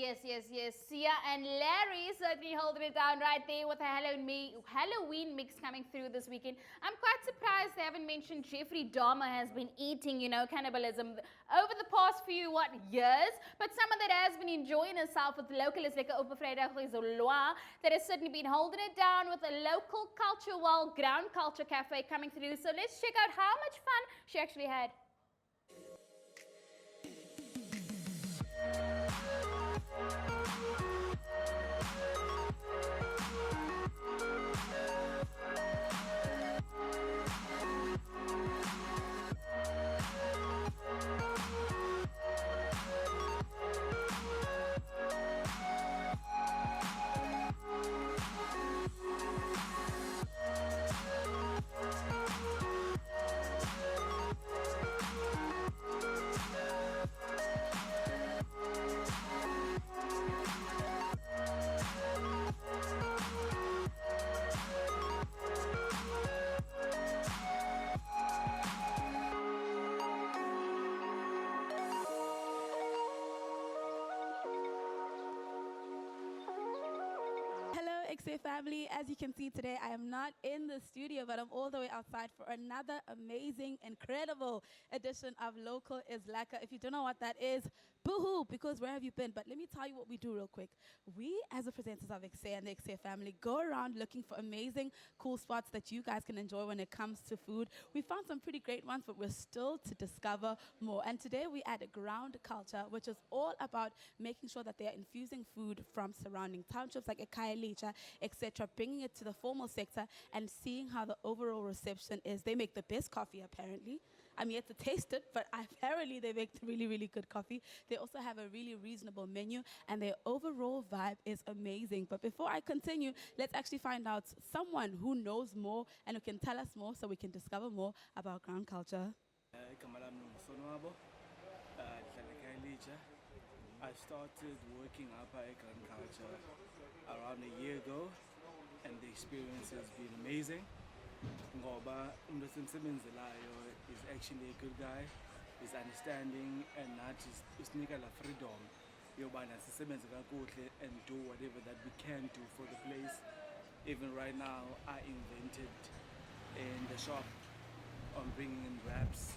yes. Sia and Larry certainly holding it down right there with a Halloween mix coming through this weekend. I'm quite surprised they haven't mentioned Jeffrey Dahmer has been eating, cannibalism over the past few, years. But someone that has been enjoying herself with local is Lekker that has certainly been holding it down with a local culture, ground culture cafe coming through. So let's check out how much fun she actually had. EKSE family, as you can see today, I am not in the studio, but I'm all the way outside for another amazing, incredible edition of Local is Lekker. If you don't know what that is, boo-hoo, because where have you been? But let me tell you what we do real quick. We, as the presenters of EKSE and the EKSE family, go around looking for amazing, cool spots that you guys can enjoy when it comes to food. We found some pretty great ones, but we're still to discover more. And today we add ground culture, which is all about making sure that they are infusing food from surrounding townships like EKSE, etc., bringing it to the formal sector and seeing how the overall reception is. They make the best coffee, apparently. I'm yet to taste it, but apparently they make really, really good coffee. They also have a really reasonable menu, and their overall vibe is amazing. But before I continue, let's actually find out someone who knows more and who can tell us more so we can discover more about ground culture. I started working up at ground culture around a year ago, and the experience has been amazing. Ngoba umuntu osemsebenzelayo is actually a good guy, is understanding, and not just usinika la freedom yobana sisebenze kakuhle and do whatever that we can do for the place. Even right now, I invented in the shop on bringing in wraps,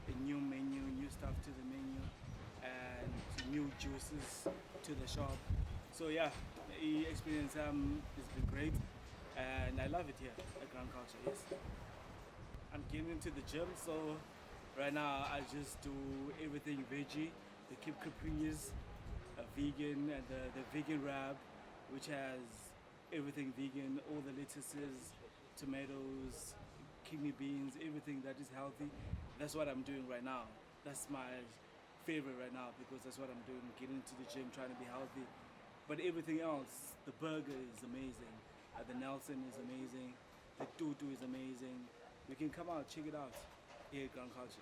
a new menu, new stuff to the menu, and new juices to the shop. So yeah, the experience has been great, and I love it here at Ground Culture. Yes, I'm getting into the gym, so right now I just do everything veggie. The Kip Capris, a vegan, and the vegan wrap, which has everything vegan, all the lettuces, tomatoes, kidney beans, everything that is healthy. That's what I'm doing right now. That's my favorite right now because that's what I'm doing, getting into the gym, trying to be healthy. But everything else, the burger is amazing, the Nelson is amazing, the tutu is amazing. You can come out, check it out here at Ground Culture.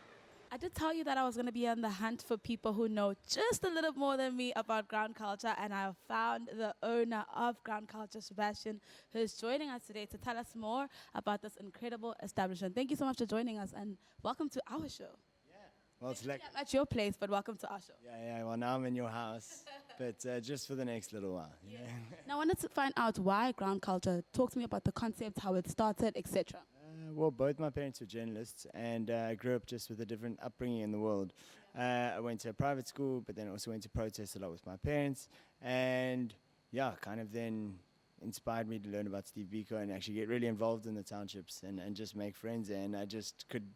I did tell you that I was going to be on the hunt for people who know just a little more than me about ground culture, and I found the owner of Ground Culture, Sebastian, who is joining us today to tell us more about this incredible establishment. Thank you so much for joining us, and welcome to our show. Well, it's like At your place, but welcome to our show. yeah. Well, now I'm in your house, but just for the next little while. You know? Now, I wanted to find out why ground culture. Talk to me about the concept, how it started, etc. Well, both my parents were journalists, and I grew up just with a different upbringing in the world. I went to a private school, but then also went to protest a lot with my parents, and yeah, kind of then inspired me to learn about Steve Biko and actually get really involved in the townships and just make friends. And I just could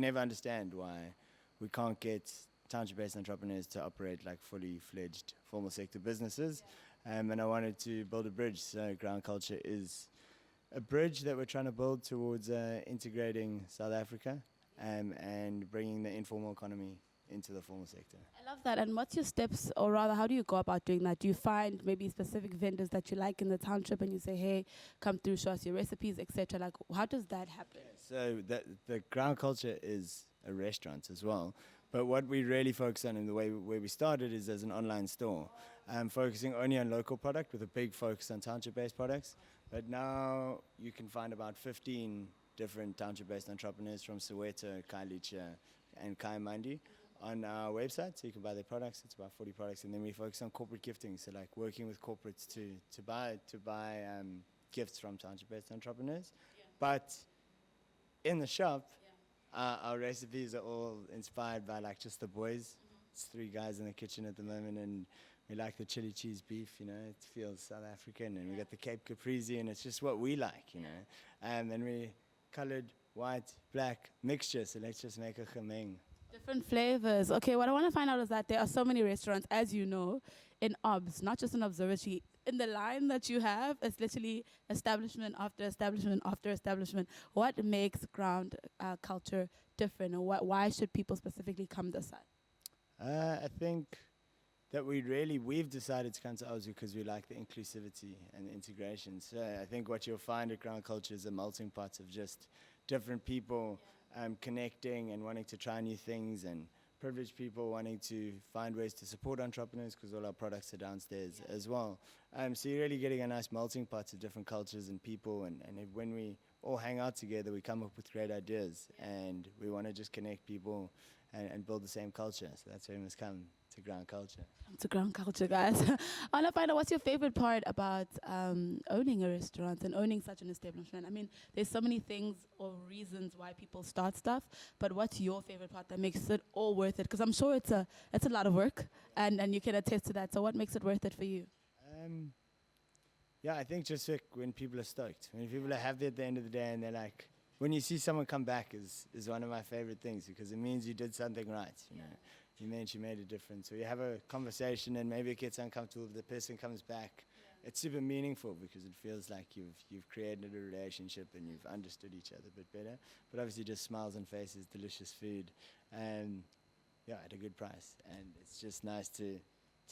never understand why we can't get township-based entrepreneurs to operate like fully fledged formal sector businesses. And I wanted to build a bridge. So ground culture is a bridge that we're trying to build towards integrating South Africa and bringing the informal economy into the formal sector. I love that. And what's your steps, or rather, how do you go about doing that? Do you find maybe specific vendors that you like in the township and you say, hey, come through, show us your recipes, etc.? Like, how does that happen? So the ground culture is a restaurant as well. But what we really focus on, and the way where we started, is as an online store, focusing only on local product with a big focus on township-based products. But now you can find about 15 different township-based entrepreneurs from Soweto, Khayelitsha, and Kaimandi on our website, so you can buy their products. It's about 40 products, and then we focus on corporate gifting, so like working with corporates to buy gifts from township-based entrepreneurs. But in the shop, our recipes are all inspired by like just the boys. It's 3 guys in the kitchen at the moment, and we like the chili cheese beef, you know, it feels South African, and we got the Cape Caprese, and it's just what we like, you know. And we colored white, black mixture, so let's just make a gemeng. Different flavors. Okay, what I want to find out is that there are so many restaurants, as you know, in OBS, not just in Observatory. In the line that you have, it's literally establishment after establishment after establishment. What makes ground culture different, or why should people specifically come this side? I think that we've decided to come to Ozu because we like the inclusivity and the integration. So I think what you'll find at ground culture is a melting pot of just different people connecting and wanting to try new things, and privileged people wanting to find ways to support entrepreneurs because all our products are downstairs as well. So you're really getting a nice melting pot of different cultures and people, and when we all hang out together, we come up with great ideas, and we want to just connect people and build the same culture. So that's why we must come to ground culture. To ground culture, guys. I want to find out, what's your favorite part about owning a restaurant and owning such an establishment? I mean, there's so many things or reasons why people start stuff, but what's your favorite part that makes it all worth it? Because I'm sure it's a lot of work, and you can attest to that. So what makes it worth it for you? Yeah, I think just like when people are stoked, when people are happy at the end of the day, and they're like, when you see someone come back is one of my favorite things, because it means you did something right, you know. You made a difference. So you have a conversation, and maybe it gets uncomfortable, the person comes back. It's super meaningful because it feels like you've created a relationship and you've understood each other a bit better. But obviously just smiles on faces, delicious food, and at a good price. And it's just nice to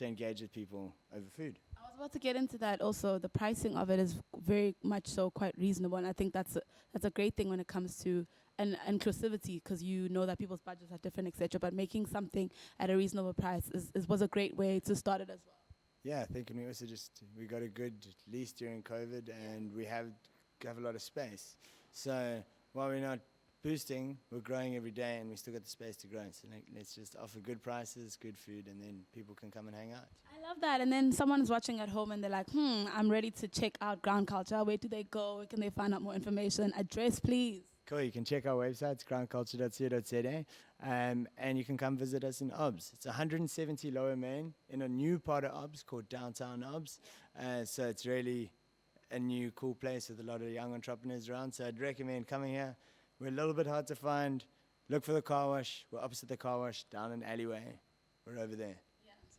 engage with people over food. I was about to get into that also. The pricing of it is very much so quite reasonable, and I think that's a great thing when it comes to inclusivity, because you know that people's budgets are different, etc. But making something at a reasonable price was a great way to start it as well. Yeah, I think, and we also we got a good lease during COVID, and we have a lot of space. So while we're not boosting, we're growing every day, and we still got the space to grow. So let's just offer good prices, good food, and then people can come and hang out. I love that. And then someone's watching at home and they're like, I'm ready to check out ground culture. Where do they go? Where can they find out more information? Address, please. Cool, you can check our website, it's groundculture.co.za, and you can come visit us in OBS. It's 170 Lower Main in a new part of OBS called Downtown OBS. So it's really a new, cool place with a lot of young entrepreneurs around. So I'd recommend coming here. We're a little bit hard to find. Look for the car wash. We're opposite the car wash, down an alleyway. We're over there.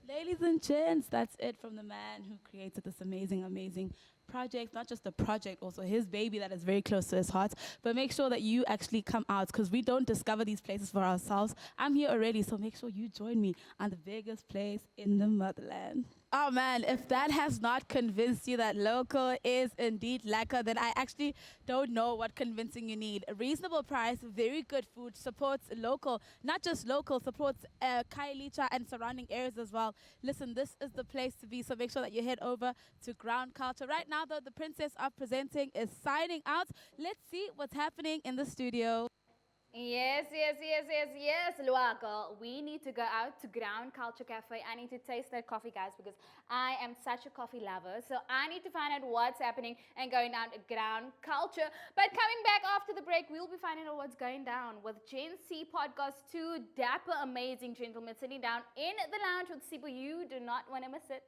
Ladies and gents, that's it from the man who created this amazing, amazing project. Not just a project, also his baby that is very close to his heart. But make sure that you actually come out, because we don't discover these places for ourselves. I'm here already, so make sure you join me on the biggest place in the motherland. Oh man, if that has not convinced you that local is indeed lekker, then I actually don't know what convincing you need. A reasonable price, very good food, supports local, not just local, supports Khayelitsha and surrounding areas as well. Listen, this is the place to be, so make sure that you head over to Ground Culture. Right now, though, the Princess of Presenting is signing out. Let's see what's happening in the studio. Yes, Luaka. We need to go out to Ground Culture Cafe. I need to taste that coffee, guys, because I am such a coffee lover. So I need to find out what's happening and going down at Ground Culture. But coming back after the break, we'll be finding out what's going down with Gen C Podcast 2 dapper, amazing gentlemen sitting down in the lounge with Sipo. You do not want to miss it.